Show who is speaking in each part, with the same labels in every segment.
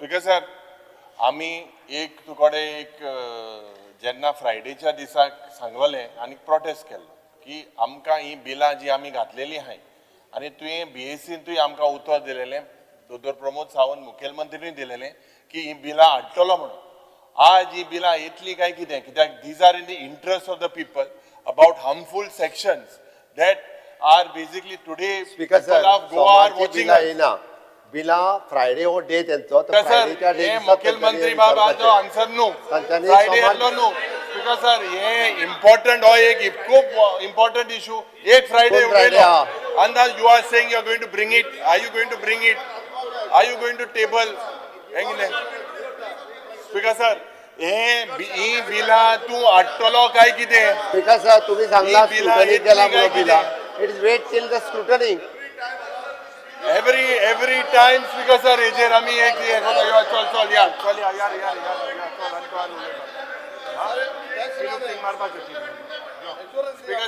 Speaker 1: Speaker sir, आम्ही एक तुकडे जेन्ना फ्रायडेच्या दिसाक सांगलें आनी प्रोटेस्ट केलो की आमकां ही बिलां जी आमी घातलेली आहाय आनी तुवें बीएसीन तुवें आमकां उतर दिलेलें, दोतोर प्रमोद सावंत मुखेलमंत्रीनी दिलेलें की ही बिलां हाडटलो म्हणून. आज ही बिलां येतली काय कितें, कित्याक these are in the interest of the people about harmful sections that are basically today people of Goa are watching.
Speaker 2: बिला फ्रायडे हो डे त्यांचो
Speaker 1: तर सर हे मुखेलमंत्री बाबाचो आन्सर न्हू, फ्रायडे येतलो न्हू. स्पीकर सर हे इम्पॉर्टंट हो एक खूप इम्पॉर्टंट इशू एक फ्रायडे अंदाज you are saying you are going to bring it, are you going to bring it, are you going to table हेंगे. स्पीकर सर ही बिलां तूं हाडटलो काय कितें?
Speaker 2: स्पीकर सर तुम्ही सांगला स्क्रुटनी केला म्हणून बिला it is wait till the scrutiny.
Speaker 1: Every time speaker sir हेजेर आमी एक चल चल यार चल यार यार यार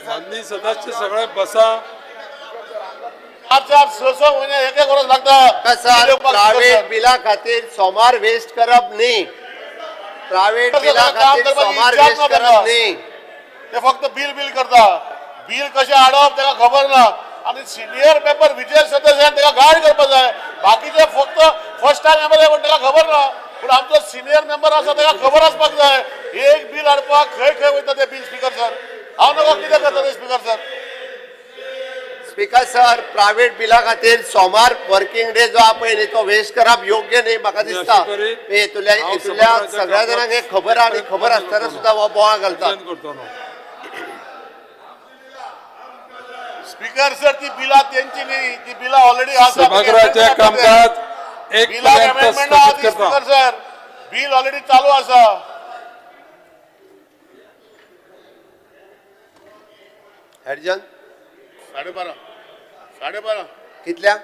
Speaker 3: माननीय सदस्य सगळे बसा.
Speaker 2: 4-6 महिने एक वर्ष लागता. सर प्रायव्हेट बिला खातीर सोमार वेस्ट करप न्ही, प्रायव्हेट बिला खातीर सोमार वेस्ट करप न्ही.
Speaker 4: ते फक्त बिल करता. बिल कशें हाडप ताका खबर ना आणि सिनियर मेंबर विजय सदस्य ताका गायड करपाक जाय. बाकीचे फक्त फर्स्ट टाइम एमएलए पण ताका खबर ना, पण आमचो सिनियर मेंबर आसा ताका खबर आसपाक जाय. एक बिल हाडपाक खंय वयता ते बिल. स्पीकर सर हांव नको कितें करता ते speaker sir.
Speaker 2: Speaker sir private बिला खातीर सोमार वर्किंग डे जो आहा पळय न्ही तो वेस्ट करप योग्य न्ही म्हाका दिसता. हेतुल्या सगळ्या जाणांक हे खबर आहा आनी खबर आसतना सुद्दां हो बोवाळ घालता.
Speaker 4: स्पीकर सर ती बिला त्यांची नाही, ती बिला ऑलरेडी
Speaker 3: सभागृहाचे कामकाज एक पर्यंत स्थगित करता.
Speaker 4: स्पीकर सर बिल ऑलरेडी चालू आसा.
Speaker 2: हॅडजन
Speaker 4: 12:30
Speaker 2: कितल्या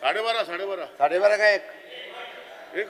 Speaker 4: 12:30
Speaker 2: 12:30 काय
Speaker 4: एक